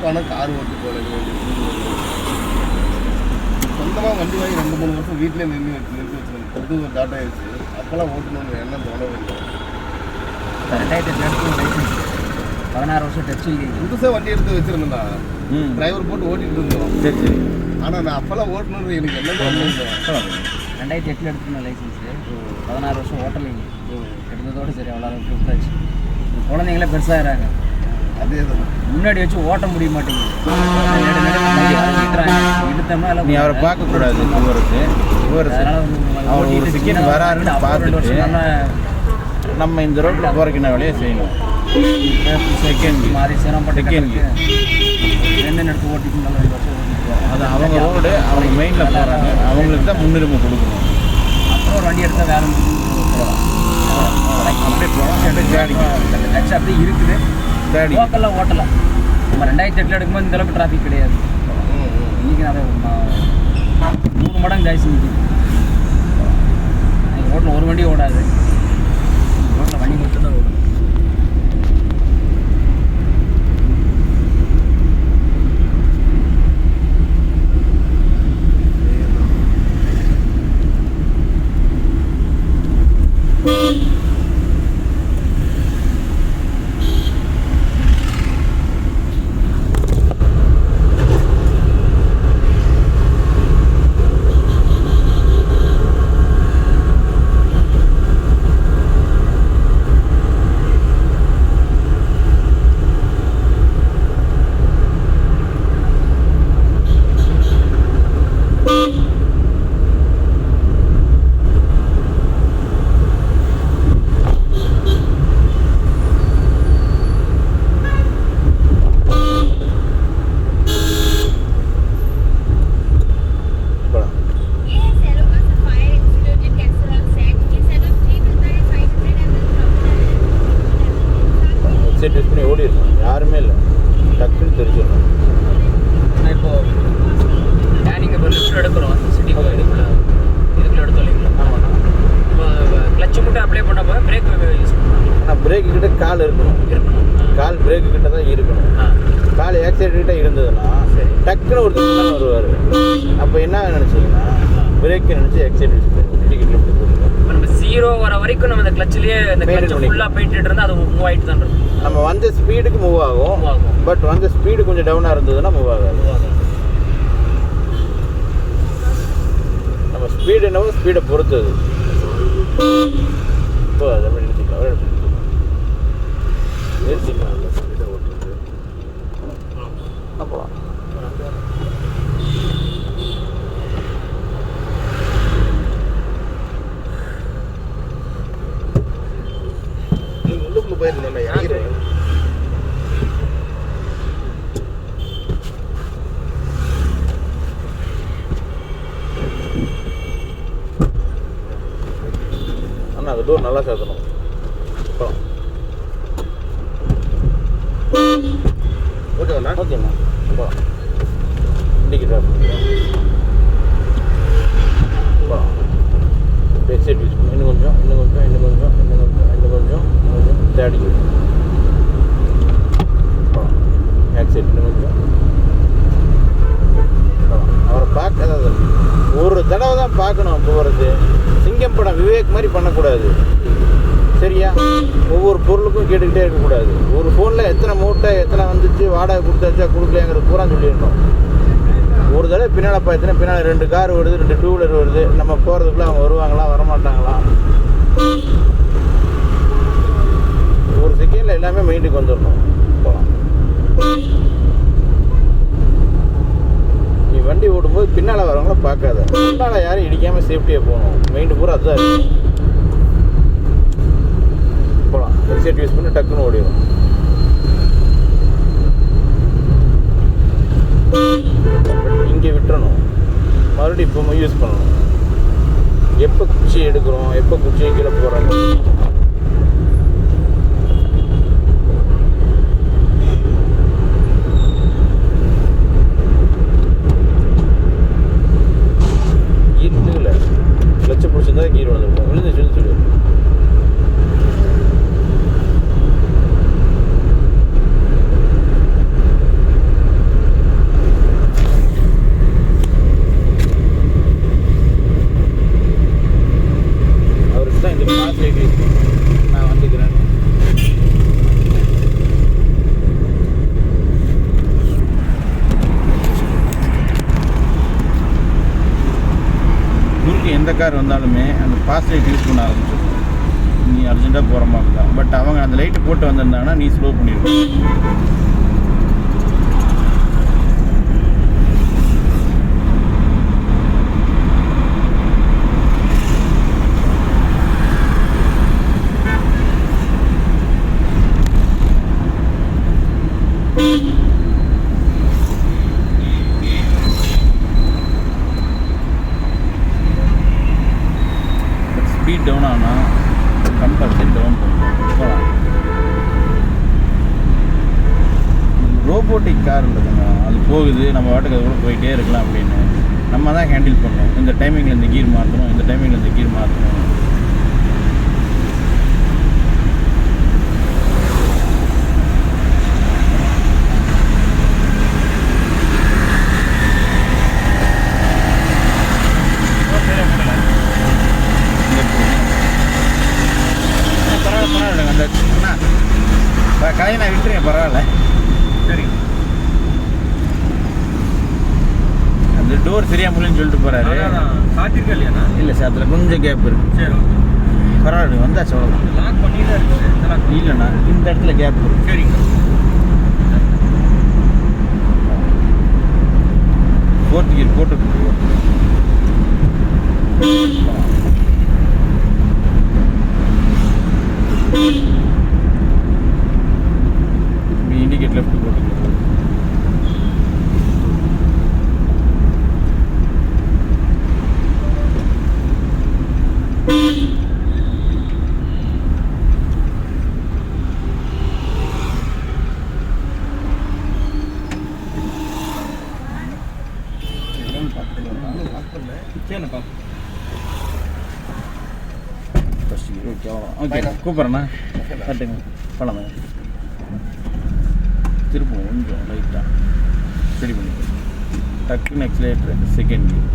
ஆனால் கார் ஓட்டு போகிறது சொந்தமாக வண்டி வாங்கி 2-3 வருஷம் வீட்டிலே நிறுத்தி வச்சுருந்தேன். புது ஒரு டாட்டா ஆயிடுச்சு. அப்போல்லாம் ஓட்டணும்னு எண்ணம் தோணவே இல்லை. 2008 லைசன்ஸ் 16 வருஷம் டச் இல்லைங்க. புதுசாக வண்டி எடுத்து வச்சுருந்தேன்டா. டிரைவர் போட்டு ஓட்டிகிட்டு இருந்தோம். சரி சரி. ஆனால் நான் அப்போல்லாம் ஓட்டணுன்னு எனக்கு என்ன தோணுது. 2008 எடுத்துருந்தேன் லைசன்ஸு. 16 வருஷம் ஓட்டலைங்க. எடுத்ததோடு சரி அவ்வளோ அளவுக்கு விட்டாச்சு. குழந்தைங்களே பெருசாகிறாங்க. அதே தான் முன்னாடி வச்சு ஓட்ட முடிய மாட்டேங்குது. இழுத்தோம்னா நீ அவரை பார்க்கக்கூடாது. அவர் ஒரு செகண்ட் வராருன்னு பார்த்துட்டு நம்ம இந்த ரோட்டில் போகிறக்கின வேலையை செய்யணும். செகண்ட் மாதிரி சிரமப்பட்டு என்ன எடுத்து ஓட்டிட்டு நல்லா வருஷம் ஓட்டிட்டு அது அவங்க ரோடு அவங்க மெயினில் போகிறாங்க. அவங்களுக்கு தான் முன்னுரிமை கொடுக்கணும். அப்புறம் ஒரு வண்டி எடுத்தால் வேலை போகலாம். அப்படியே போகலாம். தேடி டச் அப்படியே இருக்குது. தேடி லோக்கல்லாம் ஓட்டலாம். நம்ம 2008 எடுக்கும்போது இந்த அளவுக்கு டிராஃபிக் கிடையாது. இன்றைக்கி அதை 3 மடங்கு ஜாஸ்தி நிற்கிது. எங்கள் ரோட்டில் ஒரு வண்டி ஓடாது. ரோட்டில் வண்டி மட்டும்தான் ஓடும். ஹெட்செட் யூஸ் பண்ணி ஓடி இருக்கும். யாருமே இல்லை. டக்குன்னு தெரிஞ்சிடணும். இப்போது டேனிங் இப்போ லிஃப்ட் எடுக்கிறோம். சிட்டிக்குள்ளே இதுக்குள்ளே எடுத்தோம் இல்லைங்களா? ஆமாம். இப்போ கிளச்சு மட்டும் அப்ளை பண்ண போது பிரேக் யூஸ் பண்ணணும். ஆனால் பிரேக்கு கிட்ட கால் இருக்கணும். கால் பிரேக்கு கிட்ட தான் இருக்கணும். கால் ஆக்சிடென்ட் கிட்ட இருந்ததுன்னா டக்குன்னு ஒரு தான் வருவார். அப்போ என்ன நினச்சிங்கன்னா பிரேக்கு நினச்சி ஆக்சிடென்ட் டிக்கெட் லிஃப்ட் போட்டுருக்கோம். இப்போ நம்ம 0 வர வரைக்கும் நம்ம இந்த கிளச்சிலேயே இந்த கிளச் ஃபுல்லாக போயிட்டு இருந்தால் அது மூவ் ஆகிட்டு தான் இருக்கும். நம்ம வந்த ஸ்பீடுக்கு மூவ் ஆகும். பட் வந்த ஸ்பீடு கொஞ்சம் டவுனாக இருந்ததுன்னா மூவ் ஆகாது. நம்ம ஸ்பீடு என்னவோ ஸ்பீடை பொறுத்தது. இப்போ அதை நிறுத்திக்கலாம். நிறுத்திக்கலாம். ஸ்பீடை ஓட்டுறது அப்போ உள்ளுக்குள்ள போயிருந்தோம். இறங்கிடுவேன். ஆனால் அது டோர் நல்லா சேர்த்தணும். ஓகேண்ணா. ஓகேண்ணா. போகலாம். இன்றைக்கி ஹெட்செட் யூஸ் பண்ணி இன்னும் கொஞ்சம் தேடி ஹெட்செட் இன்னும் கொஞ்சம் அவரை பார்க்க ஒரு தடவை தான் பார்க்கணும். போகிறது சிங்கம் படம் விவேக் மாதிரி பண்ணக்கூடாது. சரியா? ஒவ்வொரு பொருளுக்கும் கேட்டுக்கிட்டே இருக்கக்கூடாது. ஒரு ஃபோனில் எத்தனை மூட்டை எத்தனை வந்துச்சு, வாடகை கொடுத்தாச்சா கொடுக்கலையாங்கிறது பூரா சொல்லிடணும். ஒரு தடவை பின்னால் பார்த்தீங்கன்னா பின்னால் 2 கார் வருது, 2 டூ வீலர் வருது. நம்ம போகிறதுக்குள்ளே அவங்க வருவாங்களா வரமாட்டாங்களா? ஒரு செகண்டில் எல்லாமே மைண்டுக்கு வந்துடணும். போகலாம். நீ வண்டி ஓடும்போது பின்னால் வரவங்கள பார்க்காத. பின்னால் யாரும் இடிக்காமல் சேஃப்டியாக போகணும். மைண்டு பூரா அதுதான் இருக்கும். போகலாம். ஹெட்செட் யூஸ் பண்ணி டக்குன்னு ஓடிடும். இங்கே விட்டுறணும். மறுபடியும் இப்போ யூஸ் பண்ணணும். எப்போ குச்சி எடுக்கிறோம், எப்போ குச்சியை கீழே போடுறோம். கீர்ல கிளச்சை பிடிச்சிருந்தா கீர் வந்துருக்கும். விழுந்துச்சுன்னு சொல்லி சரி நான் வந்துக்கிறேன். குறுக்கு எந்த கார் வந்தாலுமே அந்த பாஸ் லைட் யூஸ் பண்ண ஆரம்பிச்சிடும். நீ அர்ஜென்ட்டாக போகிற மாதிரி தான். பட் அவங்க அந்த லைட்டு போட்டு வந்திருந்தாங்கன்னா நீ ஸ்லோ பண்ணிடுவேன். ஸ்பீட் டவுன் ஆனால் கம்பல்சரி டவுன் பண்ணலாம். ரோபோட்டிக் கார் இருக்குங்க, அது போகுது, நம்ம வாட்டுக்கு அது கூட போயிட்டே இருக்கலாம் அப்படின்னு நம்ம தான் ஹேண்டில் பண்ணணும். இந்த டைமிங்கில் இந்த கீர் மாற்றணும், இந்த டைமிங்கில் இந்த கீர் மாற்றணும். பரவாயில்ல அந்த கலையை நான் விட்டுருங்க, பரவாயில்ல. சரி, அந்த டோர் சரியாக முடியும்னு சொல்லிட்டு போகிறாரு. காத்திருக்கா இல்லையாண்ணா? இல்லை சார், அதில் கொஞ்சம் கேப் இருக்குது. சரி, பரவாயில்ல, வந்தாச்சு அவ்வளோதான். லாக் பண்ணி தான் இருக்குது. இல்லைண்ணா, இந்த இடத்துல கேப் இருக்குது. சரிங்க. ஃபோர்த் கியர் போட்டு இண்டிகேட் லெஃப்ட் போட்டு சரிண்ணா. ஓகே கூப்பிட்றேண்ணா. கட்டுங்க பழங்க திருப்பம் கொஞ்சம் லைட்டாக சரி பண்ணிக்கலாம். டக்குன்னு எக்ஸலேட்டர் செகண்ட் கியர்.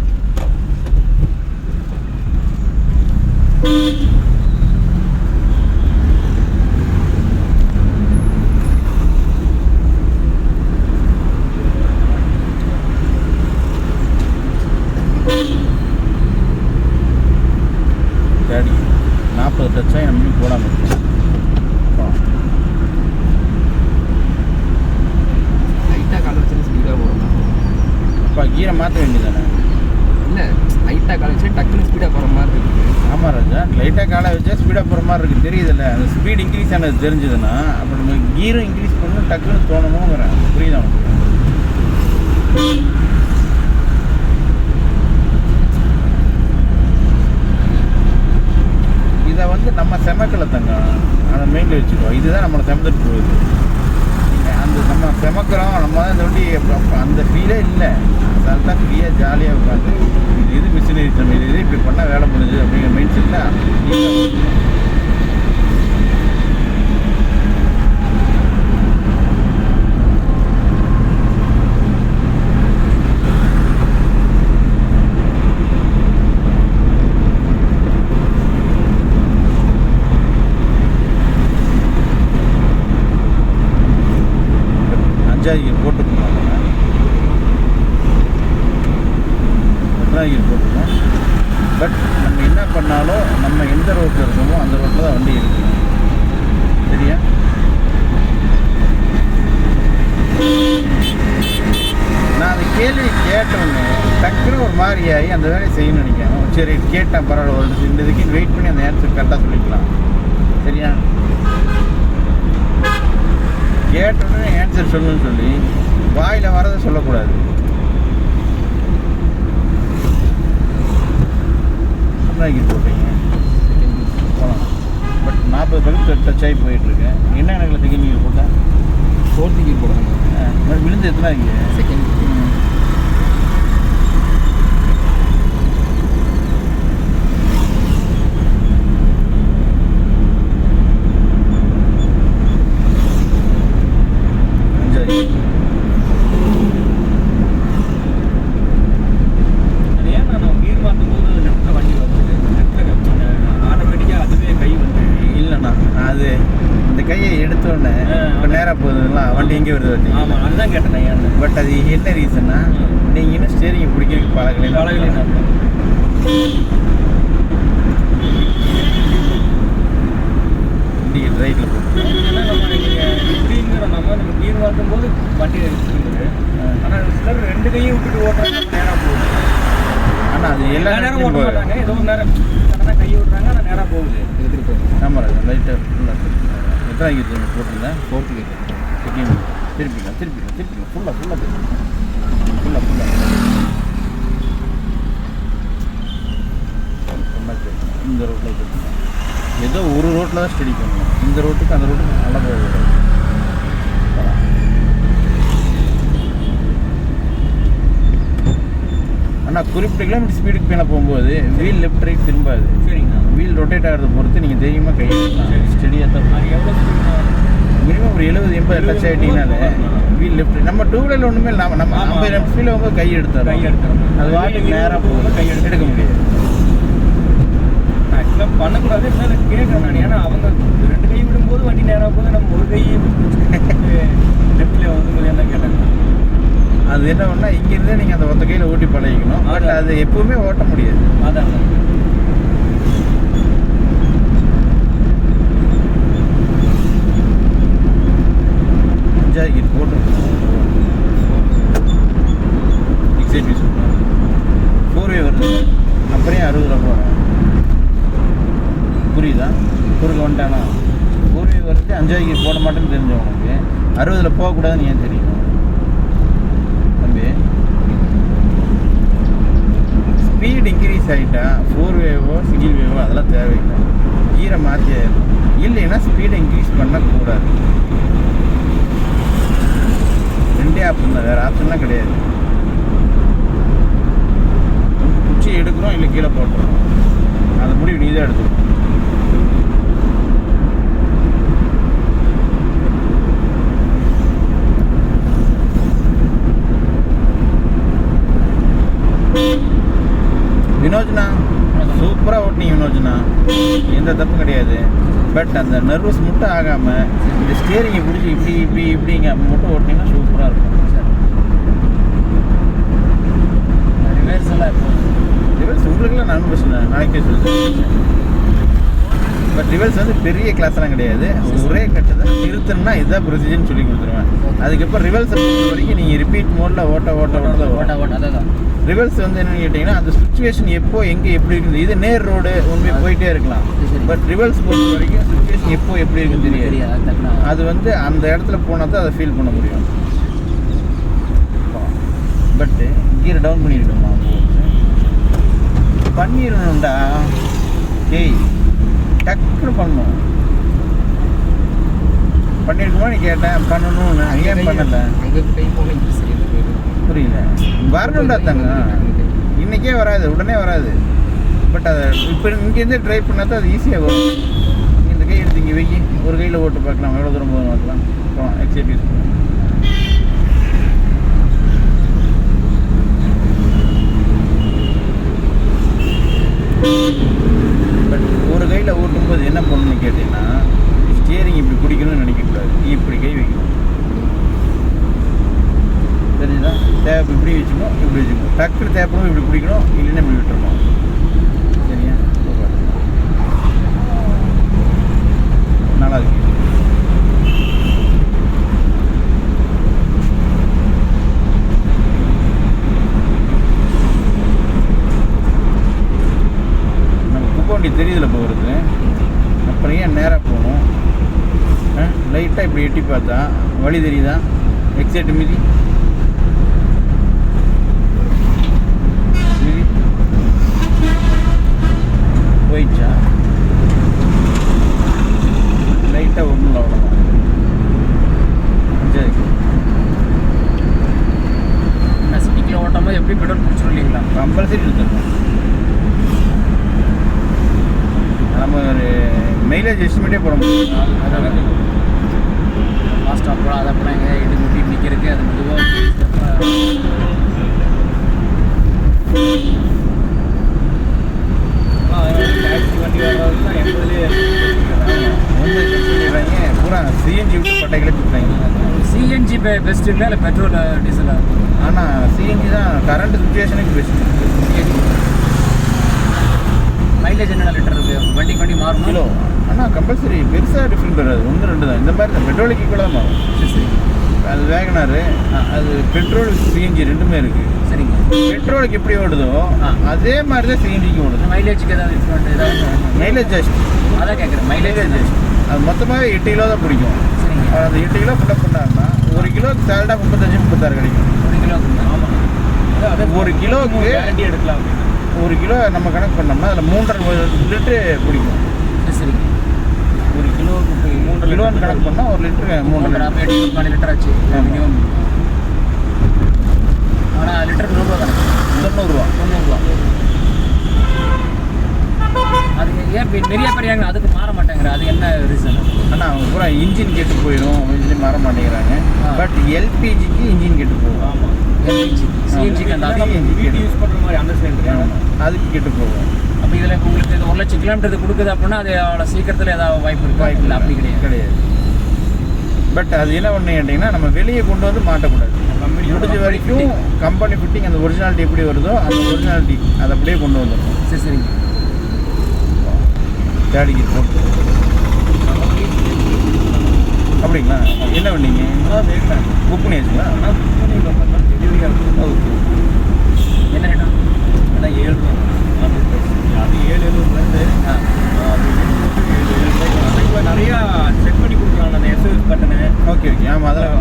டேடி 40 டச்சாக நம்ம போடாமல் இருக்கோம். லைட்டாக காலை வச்சு ஸ்பீடாக போகிறோம். அப்பா கீரை மாற்ற வேண்டியதானே? இல்லை, லைட்டாக காலை வச்சு டக்குன்னு ஸ்பீடாக போகிற மாதிரி இருக்குது. ஆமாம் ராஜா, லைட்டாக காலை வச்சா ஸ்பீடாக போகிற மாதிரி இருக்குது, தெரியுதுல்ல. அந்த ஸ்பீட் இன்க்ரீஸ் ஆனது தெரிஞ்சுதுன்னா அப்புறம் நம்ம கீரும் இன்க்ரீஸ் பண்ணணும், டக்குன்னு தோணணுங்கிறேன். புரியுதா உனக்கு? இதை வந்து நம்ம செமக்கலை தங்க அதை மெயினில் வச்சுக்கோ. இதுதான் நம்மளை செமந்துட்டு போகுது. அந்த நம்ம செமக்கிறோம், நம்ம தான் இந்த வண்டி அந்த ஃபீலே இல்லை. அதால் தான் ஃப்ரீயாக ஜாலியாக உட்காந்து இது மிஷினரி நம்ம இது இப்படி பண்ணால் வேலை முடிஞ்சு அப்படிங்கிற மைண்ட் செட்டில் அஞ்சாவது போட்டுக்கணும். எத்தனாவது போட்டுக்கணும். பட் நம்ம என்ன பண்ணாலும் நம்ம எந்த ரோட்டில் இருக்கோமோ அந்த ரோட்டில் தான் வண்டி இருக்கணும். சரியா? நான் அந்த கேள்வி கேட்டோன்னு டக்குன்னு ஒரு மாதிரி ஆகி அந்த வேலையை செய்யணும்னு நினைக்கிறேன். சரி கேட்டேன், பரவாயில்ல, ஒரு இந்த இதுக்கு வெயிட் பண்ணி அந்த ஆன்சர் கரெக்டாக சொல்லிக்கலாம். சரியா? கேட்டோடனே ஆன்சர் சொல்லணும்னு சொல்லி வாயில் வரதை சொல்லக்கூடாது. போட்டீங்க போகலாம். பட் 40 பக்கம் டச் ஆகி போயிட்டுருக்கேன். என்ன கணக்கில் செகண்ட் கியர் போட்டேன்? ஃபோர்த் கியர் போடுறாங்க. விழுந்து எத்தனை ஆகிங்க? செகண்ட். ஏன்னா நம்ம கீர் மாற்றும் போது லெஃப்ட்டில் வண்டி வந்து லெஃப்ட்டில் ஆட்டோமேட்டிக்காக அதுவே கை அது இந்த கையை எடுத்தோடனே இப்போ நேராக போகுதுங்களா வண்டி எங்கே வருது பார்த்தீங்க. ஆமாம் அதுதான் கேட்டேன் ஏன். பட் அது என்ன ரீசன்னா நீங்கள் இன்னும் ஸ்டேரிங் பிடிக்கிறதுக்கு பழகலைன்னா இண்டிகேட் ரைட்டில் போட்டு எப்படிங்கிற நம்ம கீர் வாக்கும்போது வண்டி இருக்குது. ஆனால் சிலர் 2 கையும் விட்டுட்டு ஓட்டுறாங்க நேராக போகுது. ஆனால் அது எல்லா நேரம் நேரமும் ஓட்ட மாட்டாங்க, ஏதோ ஒரு நேரம் கரெக்டாக கையை விட்றாங்க ஆனால் நேராக போகுது. எடுத்துகிட்டு போகும். ஆமாம் லைட்டாக ஃபுல்லாக எத்தனை கேட்டு போட்டிருந்தேன் 4th gate. திருப்பிக்கலாம் ஃபுல்லாக இந்த ரோட்டில் திருப்பிக்கலாம். ஏதோ ஒரு ரோட்டில் தான் ஸ்டடி பண்ணணும். இந்த ரோட்டுக்கு அந்த ரோட்டுக்கு நல்லா போக. ஆனால் குறிப்பிட்ட கிலோமீட்டர் ஸ்பீடுக்கு மேலே போகும்போது வீல் லெஃப்ட் ரைட் திரும்பாது. சரிங்கண்ணா. வீல் ரொட்டேட் ஆகிறத பொறுத்து நீங்கள் தைரியமாக கை ஸ்டடியாக தான் அது எவ்வளோ மினிமம் ஒரு 70-80 டச் ஆகிட்டீங்கனாலே வீல் லெஃப்ட். நம்ம 2 வீலரில் ஒன்றுமே இல்லாமல் நம்ம 50 ஸ்பீடில் வந்து கை எடுத்துறோம். அது வாட்டுக்கு நேராக போகுது, கை எடுக்க முடியாது. ஆக்சுவலாக பண்ணக்கூடாது. இருந்தாலும் கேட்குறேன் நான். ஏன்னா அவங்க 2 கை விடும்போது வண்டி நேராக போகுது, நம்ம ஒரு கை லெஃப்டில் வந்து என்ன கேட்டாங்க. அது என்ன பண்ணால் இங்கேருந்தே நீங்கள் அந்த ஒத்த கையில் ஓட்டி பழகிக்கணும். பட் அது எப்பவுமே ஓட்ட முடியாது. அதான் இது போட்டுருக்கோம். எக்ஸைட் 4-வே வருது. அப்புறம் 60 போகிறேன். புரியுதா? குறுக்க வந்துட்டானா 4-வே வருது. 5வது கீர் போட மாட்டேன்னு தெரிஞ்சவனுக்கு 60 போகக்கூடாதுன்னு ஏன் தெரியும் தம்பி? ஸ்பீட் இன்க்ரீஸ் ஆகிட்டா 4-வேவோ சிங்கிள் வேவோ அதெல்லாம் தேவையில்லை. கீரை மாற்றி ஆயிடும். இல்லைன்னா ஸ்பீடை இன்க்ரீஸ் பண்ணக்கூடாது. 2 ஆப்ஷன் தான், வேறு ஆப்ஷன்லாம் கிடையாது. குச்சி எடுக்கிறோம் இல்லை கீழே போட்டுறோம். அந்த முடிவு நீ தான் எடுத்துக்கணும். வினோஜ்னா சூப்பராக ஓட்டினீங்க வினோஜ்னா, எந்த தப்பும் கிடையாது. பட் அந்த நர்வஸ் மட்டும் ஆகாமல் இந்த ஸ்டியரிங்கை பிடிச்சி இப்படிங்க மட்டும் ஓட்டினீங்கன்னா சூப்பராக இருக்கும். ரிவர்ஸ் எல்லாம் இப்போ ரிவல்ஸ் உங்களுக்குலாம் நான் பிரச்சனை நாளைக்கே சொல்லுவேன். பட் ரிவல்ஸ் வந்து பெரிய கிளாஸ்லாம் கிடையாது. ஒரே கட்டத்தை நிறுத்தணும்னா இதுதான் ப்ரொசீஜர்னு சொல்லி கொடுத்துருவேன். அதுக்கப்புறம் ரிவல்ஸை பொறுத்த வரைக்கும் நீங்கள் ரிப்பீட் மோடில் ஓட்ட அதான் ரிவல்ஸ் வந்து என்னென்னு கேட்டிங்கன்னா அந்த சுச்சுவேஷன் எப்போ எங்கே எப்படி இருக்குது. இது நேர் ரோடு உண்மை போயிட்டே இருக்கலாம். பட் ரிவல்ஸ் பொறுத்த வரைக்கும் சுச்சுவேஷன் எப்போ எப்படி இருக்குன்னு தெரியாது. அது வந்து அந்த இடத்துல போனால் தான் அதை ஃபீல் பண்ண முடியும். பட்டு கீரை டவுன் பண்ணியிருக்கோமா பண்ணிடணும்டா. ஏய் டக்குன்னு பண்ணணும். பண்ணியிருக்குமா நீ கேட்டேன் பண்ணணும்னு. ஏன் பண்ணலை? அங்கே கை போனால் சரி புரியல. வரணும்டா தாங்க. இன்றைக்கே வராது, உடனே வராது. பட் அதை இப்போ இங்கேருந்தே ட்ரை பண்ணால் தான் அது ஈஸியாக வரும். இந்த கை எடுத்து இங்கே வைக்கி ஒரு கையில் ஓட்டு பார்க்கலாம். எவ்வளோ தூரம் போதும் பார்க்கலாம். போகலாம் எக்ஸைட் பட் ஒரு கையில் ஓட்டும்போது என்ன பண்ணணும்னு கேட்டிங்கன்னா ஸ்டியரிங் இப்படி பிடிக்கணும்னு நினைக்கக்கூடாது. இப்படி கை வைக்கணும். தெரிஞ்சுதா? தேவை இப்படி வச்சுக்கணும், இப்படி வச்சுக்கணும். டக்குனு தேவைப்படும் இப்படி பிடிக்கணும், இல்லைன்னா இப்படி விட்டுருணும். சரியா? நல்லா இருக்கு. நம்ம குப்பவண்டி தெரியுதுல போகிறது. அப்புறம் ஏன் நேராக போகணும்? லைட்டாக இப்படி எட்டி பார்த்தா வழி தெரியுதா? எக்ஸைட் மீதி போயிடுச்சா? லைட்டாக ஒன்றும் அவ்வளோதான். சரி நான் சிட்டிக்குள்ள ஓட்டும்போது எப்படி பெட்ரோல் பிடிச்சிடும் இல்லைங்களா? கம்பல்சரி எடுத்துடணும். நம்ம ஒரு மைலேஜ் எஸ்டிமேட்டே போட முடியும். அதான் ஃபாஸ்ட் ஆஃப் போட அதை போனால் எங்கே இடி முட்டி நிற்கிறதுக்கு அது மெதுவாக டாக்ஸி வண்டி வர்றதுலாம் 80லேயே இப்போலாம் சிஎன்ஜி விட்டு பட்டைகளே கொடுத்தாங்க. சிஎன்ஜி பெஸ்ட் இல்லை இல்லை பெட்ரோல் டீசலா? ஆனால் சிஎன்ஜி தான் கரண்ட் சுச்சுவேஷனுக்கு பெஸ்ட்டு. மைலேஜ் என்ன லிட்டர் இருக்குது? வண்டி மாறும் கிலோ ஆனால் கம்பல்சரி பெருசாக டிஃப்ரெண்ட் வராது, 1-2 தான். இந்த மாதிரி தான் பெட்ரோலுக்கு ஈக்குவலாக தான் மாறும். சரி. அது வேகனாரு, அது பெட்ரோல் சிஎன்ஜி ரெண்டுமே இருக்குது. சரிங்க. பெட்ரோலுக்கு எப்படி ஓடுதோ அதே மாதிரி தான் சிஎன்ஜிக்கு ஓடுது. மைலேஜுக்கு ஏதாவது டிஃப்ரெண்ட் ஏதாவது? மைலேஜ் ஜாஸ்தி. அதான் கேட்குறேன், மைலேஜ் ஜாஸ்தி. அது மொத்தமாகவே 8 கிலோ தான் பிடிக்கும். சரிங்க. அந்த 8 கிலோ ஃபுல்லாக பண்ணாங்கன்னா 1 கிலோக்கு சேலடாக 35-36 கிடைக்கும். 1 கிலோக்கு. ஆமாம். அதான் 1 கிலோவுக்கு கேரண்டி எடுக்கலாம் அப்படின்னு. 1 கிலோ நம்ம கணக்கு பண்ணோம்னா அதில் 3.5 லிட்டரு பிடிக்கும். சரிங்க. 1 கிலோவுக்கு 3 கிலோன்னு கணக்கு பண்ணால் 1 லிட்டரு 3 லிட்டர் ஆச்சு மினிமம். ஆனால் லிட்டர் 100 ரூபா தானே? 90 ரூபா. அது ஏன் நிறைய பேர் ஏங்க அதுக்கு மாற மாட்டேங்கிற? அது என்ன ரீசன்? ஆனால் அவங்க பூரா இன்ஜின் கெட்டு போயிடும் அப்படின்னு சொல்லி மாற மாட்டேங்கிறாங்க. பட் எல்பிஜிக்கு இன்ஜின் கெட்டு போகும். ஆமாம். எல்பிஜி சிஎன்ஜிக்கு அந்த வீட்டு யூஸ் பண்ணுற மாதிரி அந்த சிலிண்டர் அதுக்கு கெட்டு போகும். அப்போ இதில் இப்போ உங்களுக்கு இது 1 லட்சம் கிலோமீட்டர் கொடுக்குது அப்படின்னா அது அவ்வளோ சீக்கிரத்தில் ஏதாவது வாய்ப்பு இருக்கா? இல்லை, அப்படி கிடையாது. பட் அது என்ன பண்ணு கேட்டிங்கன்னா நம்ம வெளியே கொண்டு வந்து மாட்டக்கூடாது. முடிஞ்ச வரைக்கும் கம்பெனி ஃபிட்டிங் அந்த ஒரிஜினாலிட்டி எப்படி வருதோ அந்த ஒரிஜினாலிட்டி அதை அப்படியே கொண்டு வந்துடும். சரிங்க. தேடிக்கு போட்டு அப்படிங்களா? என்ன பண்ணீங்க? புக் பண்ணியாச்சுங்களா? ஓகே. என்ன ரேட்டா? அதான் 7 ரூபா. அது 7.70 இப்போ நிறையா செட் பண்ணி கொடுக்குறாங்க அந்த எஸ்எஸ் பட்டனு. ஓகே. ஆமாம், அதெல்லாம்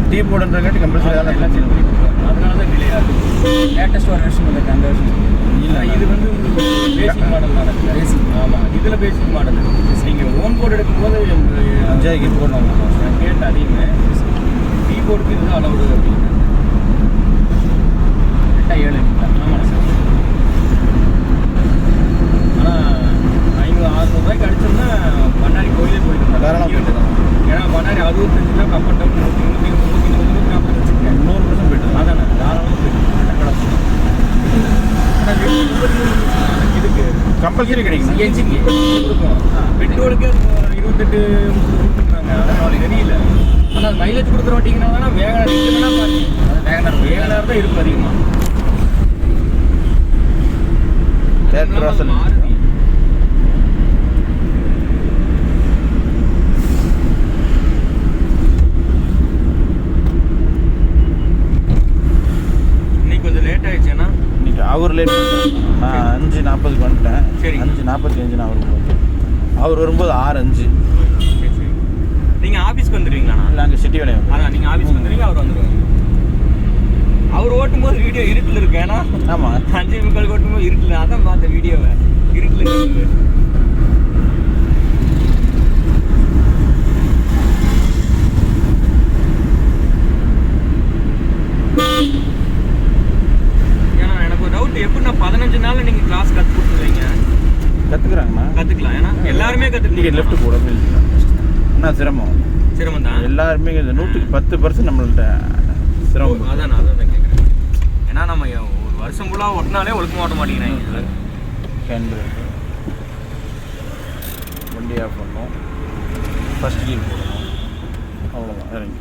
டீ போர்டுன்றங்காட்டி கம்பல்சரி அதெல்லாம் எல்லாம் செட் பண்ணி கொடுக்குறாங்க. அதனால தான் டிலே ஆகுது. லேட்டஸ்ட் ஒரு வெர்ஷன் இருக்குது, அந்த வெர்ஷன் இல்லை, இது வந்து பேசிக் மாடல் தானே. பேசிக். ஆமாம், இதில் பேசிக் மாடல். நீங்கள் ஓன் போர்டு எடுக்கும்போது 5000 போடணும். நான் கேட்டேன் அதிகமே. டீ போர்டுக்கு இதுதான் அளவுடு அப்படின்னு. 7. ஆமாம் சார். ஆனால் 500-600 ரூபாய்க்கு அடிச்சோம்னா பண்ணாரி கோயிலே போயிட்டு தாராளமாக போயிட்டு தான். ஏன்னா பண்ணாரி 65 கப்பன் 140 வச்சுருக்கேன். 100% போயிட்டு தான். அதானே தாராளமாக போயிட்டு இதுக்கு கம்பல்சரி கிடைக்கும். சிஎன்ஜிக்கு கொடுக்கும். பெட்ரோலுக்கு 28 கொடுத்துருக்காங்க. அதான் அவளுக்கு தெரியல. ஆனால் அது மைலேஜ் கொடுக்குற வண்டிங்கன்னா தானே வேகனார் இருக்குதுன்னா பாருங்க. வேகனார் தான் இருக்கும் அதிகமாக. மாறுதி இன்னைக்கு கொஞ்சம் லேட் ஆயிடுச்சுன்னா இன்னைக்கு அவர் லேட் பண்ணிட்டேன். நான் 5:40க்கு வந்துட்டேன். சரி. 5:45 நான் வரும்போது அவர் வரும்போது 6:05. சரி சரி. நீங்கள் ஆஃபீஸ்க்கு வந்துடுவீங்களாண்ணா? இல்லை, அங்கே சிட்டி வேலையை அதான் நீங்கள் ஆஃபீஸ்க்கு வந்துடுவீங்க, அவர் வந்துடுவாங்க. அவர் ஓட்டும்போது வீடியோ இருட்டில் இருக்கு. ஏன்னா ஆமாம், 5:45 ஓட்டும்போது இருட்டில் அதான் பார்த்த வீடியோவை இருட்டில் இருக்குது. ஏன்னா எனக்கு ஒரு டவுட், எப்படின்னா 15 நாளில் நீங்கள் கிளாஸ் கற்றுக் கொடுத்துருவீங்க? கற்றுக்குறாங்கண்ணா. கற்றுக்கலாம். ஏன்னா எல்லாருமே நீங்கள் கற்றுக்கலாம். லெஃப்ட் போட ஆனால் சிரமம் தான். எல்லாருமே 100% நம்மள்ட்ட சிரமம். அதான் நான் அதான் கேட்குறேன். ஏன்னா நம்ம ஒரு வருஷம் ஃபுல்லாக ஓட்டினாலே ஒழுக்கமாக ஓட்ட மாட்டேங்கிறாங்க. ஹேண்ட் பிரேக்கு வண்டி ஆஃப் பண்ணணும், ஃபஸ்ட் கீர் போடணும், அவ்வளோதான், இறங்கி